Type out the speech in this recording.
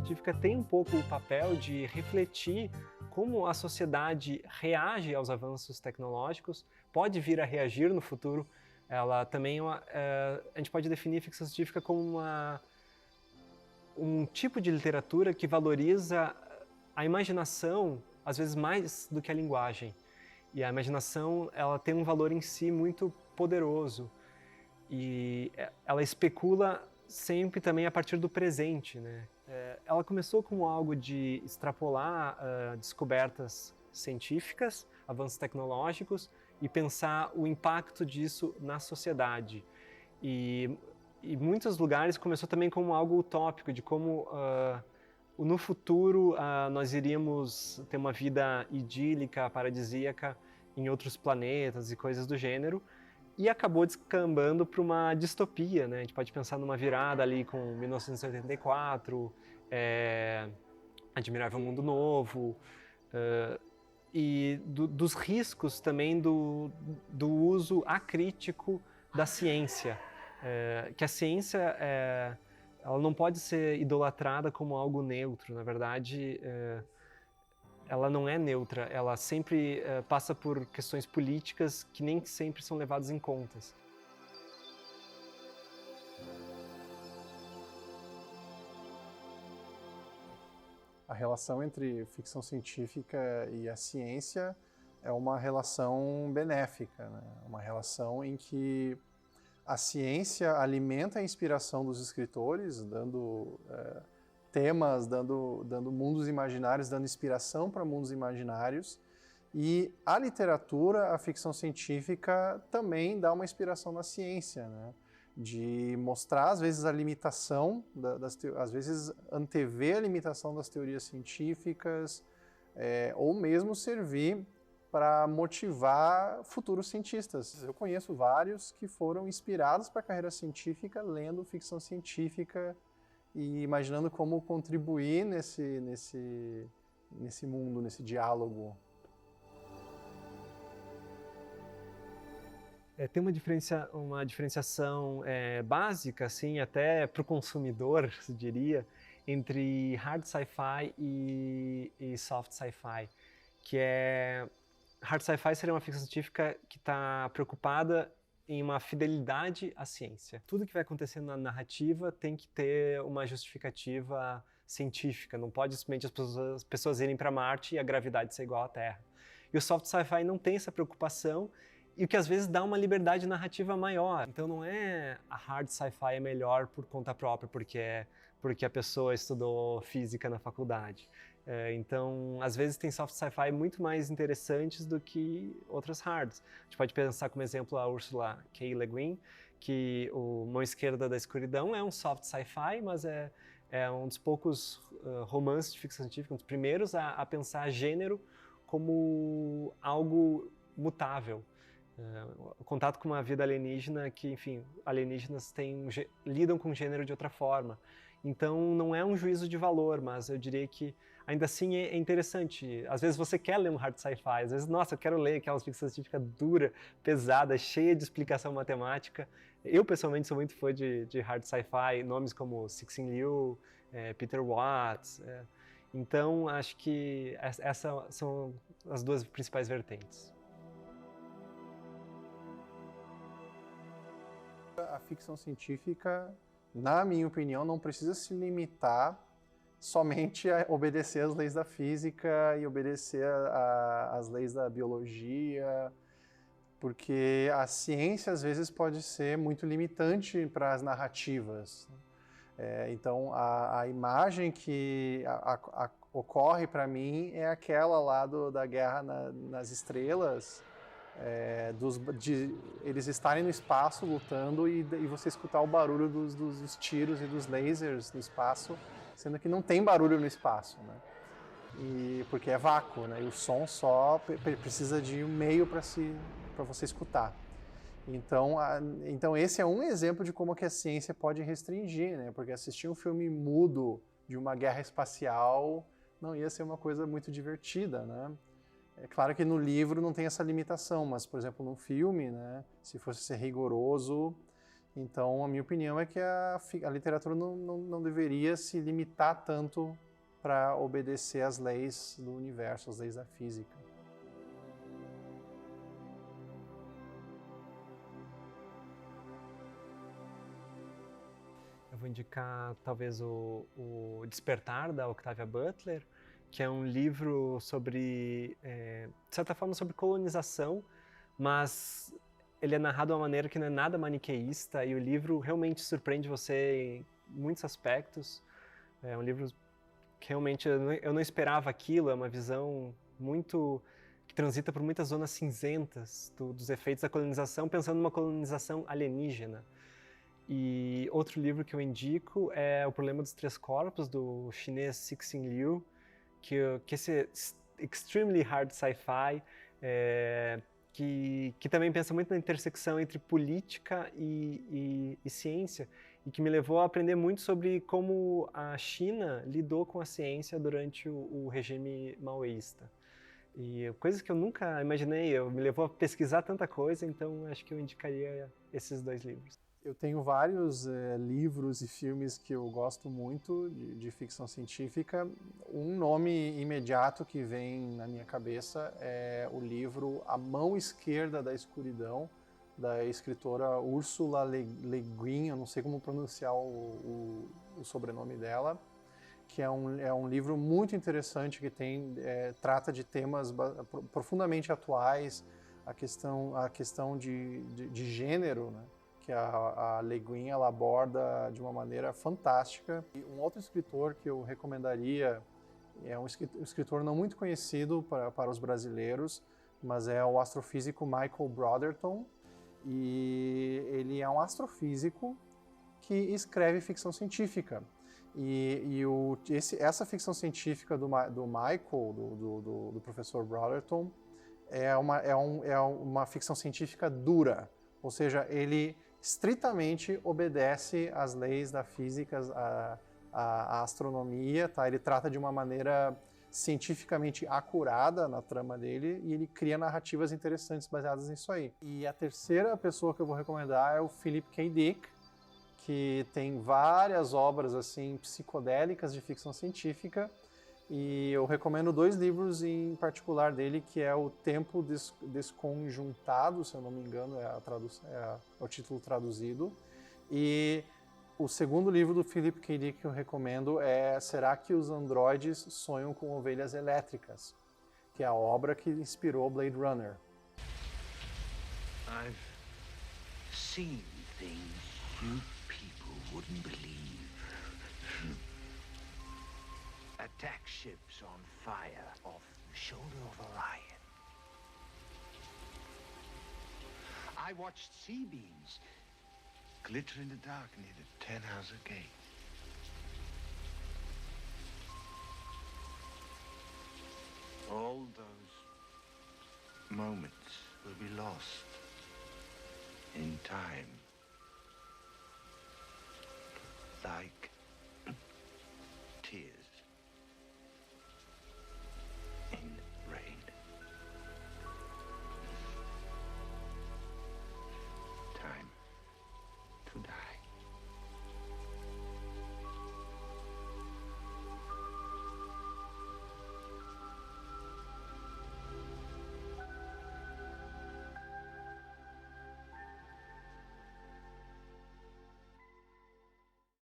científica tem um pouco o papel de refletir como a sociedade reage aos avanços tecnológicos, pode vir a reagir no futuro. Ela também a gente pode definir a ficção científica como um tipo de literatura que valoriza a imaginação, às vezes mais do que a linguagem. E a imaginação, ela tem um valor em si muito poderoso. E ela especula sempre também a partir do presente, né? Ela começou como algo de extrapolar descobertas científicas, avanços tecnológicos e pensar o impacto disso na sociedade. E em muitos lugares começou também como algo utópico, de como no futuro nós iríamos ter uma vida idílica, paradisíaca em outros planetas e coisas do gênero. E acabou descambando para uma distopia, né? A gente pode pensar numa virada ali com 1984, Admirável Mundo Novo, e dos riscos também do uso acrítico da ciência. Que a ciência ela não pode ser idolatrada como algo neutro, na verdade ela não é neutra, ela sempre passa por questões políticas que nem sempre são levadas em conta. A relação entre ficção científica e a ciência é uma relação benéfica, né? Uma relação em que a ciência alimenta a inspiração dos escritores, dando temas, dando mundos imaginários, dando inspiração para mundos imaginários. E a literatura, a ficção científica, também dá uma inspiração na ciência, né? De mostrar, às vezes, a limitação, às vezes antever a limitação das teorias científicas, ou mesmo servir para motivar futuros cientistas. Eu conheço vários que foram inspirados para a carreira científica lendo ficção científica e imaginando como contribuir nesse mundo, nesse diálogo. Tem uma diferenciação básica, assim, até para o consumidor, se diria, entre hard sci-fi e soft sci-fi, que hard sci-fi seria uma ficção científica que está preocupada em uma fidelidade à ciência. Tudo que vai acontecendo na narrativa tem que ter uma justificativa científica, não pode simplesmente as pessoas irem para Marte e a gravidade ser igual à Terra. E o soft sci-fi não tem essa preocupação, e o que às vezes dá uma liberdade narrativa maior. Então não é a hard sci-fi é melhor por conta própria, porque a pessoa estudou física na faculdade. Então, às vezes tem soft sci-fi muito mais interessantes do que outras hards. A gente pode pensar como exemplo a Ursula K. Le Guin, que o Mão Esquerda da Escuridão é um soft sci-fi, mas é um dos poucos romances de ficção científica, um dos primeiros a pensar gênero como algo mutável. O contato com uma vida alienígena que, enfim, alienígenas lidam com o gênero de outra forma. Então não é um juízo de valor, mas eu diria que ainda assim é interessante. Às vezes você quer ler um hard sci-fi, às vezes, nossa, eu quero ler aquela ficção científica dura, pesada, cheia de explicação matemática. Eu pessoalmente sou muito fã de hard sci-fi, nomes como Cixin Liu, Peter Watts. Então acho que essas são as duas principais vertentes. A ficção científica, na minha opinião, não precisa se limitar somente a obedecer às leis da física e obedecer às leis da biologia, porque a ciência às vezes pode ser muito limitante para as narrativas. Então a imagem que ocorre para mim é aquela lá da Guerra nas Estrelas, de eles estarem no espaço lutando e você escutar o barulho dos tiros e dos lasers no espaço, sendo que não tem barulho no espaço, né? Porque é vácuo, né? E o som só precisa de um meio para você escutar. Então esse é um exemplo de como que a ciência pode restringir, né? Porque assistir um filme mudo de uma guerra espacial não ia ser uma coisa muito divertida, né? É claro que no livro não tem essa limitação, mas, por exemplo, no filme, né, se fosse ser rigoroso, Então, a minha opinião é que a literatura não deveria se limitar tanto para obedecer às leis do universo, às leis da física. Eu vou indicar talvez o Despertar, da Octavia Butler, que é um livro sobre, de certa forma, sobre colonização, mas ele é narrado de uma maneira que não é nada maniqueísta e o livro realmente surpreende você em muitos aspectos. É um livro que realmente eu não esperava aquilo, é uma visão muito que transita por muitas zonas cinzentas dos efeitos da colonização, pensando numa colonização alienígena. E outro livro que eu indico é O Problema dos Três Corpos, do chinês Cixin Liu, que esse extremely hard sci-fi, que também pensa muito na intersecção entre política e ciência, e que me levou a aprender muito sobre como a China lidou com a ciência durante o regime maoísta. E coisas que eu nunca imaginei, me levou a pesquisar tanta coisa, então acho que eu indicaria esses dois livros. Eu tenho vários livros e filmes que eu gosto muito de ficção científica. Um nome imediato que vem na minha cabeça é o livro A Mão Esquerda da Escuridão, da escritora Ursula Le Guin, eu não sei como pronunciar o sobrenome dela, que é um livro muito interessante que trata de temas profundamente atuais, a questão de gênero, né? Que a Le Guin ela aborda de uma maneira fantástica. E um outro escritor que eu recomendaria é um escritor não muito conhecido para os brasileiros, mas é o astrofísico Michael Brotherton. E ele é um astrofísico que escreve ficção científica. Essa ficção científica do Michael, do professor Brotherton, é uma ficção científica dura, ou seja, ele estritamente obedece às leis da física, à astronomia, tá? Ele trata de uma maneira cientificamente acurada na trama dele e ele cria narrativas interessantes baseadas nisso aí. E a terceira pessoa que eu vou recomendar é o Philip K. Dick, que tem várias obras assim psicodélicas de ficção científica, e eu recomendo dois livros em particular dele, que é o Tempo Desconjuntado, se eu não me engano é o título traduzido, e o segundo livro do Philip K. Dick que eu recomendo é Será que os Androides Sonham com Ovelhas Elétricas?, que é a obra que inspirou Blade Runner. I've seen things you people wouldn't believe. Attack ships on fire off the shoulder of Orion. I watched sea beams glitter in the dark near the Tannhauser Gate. All those moments will be lost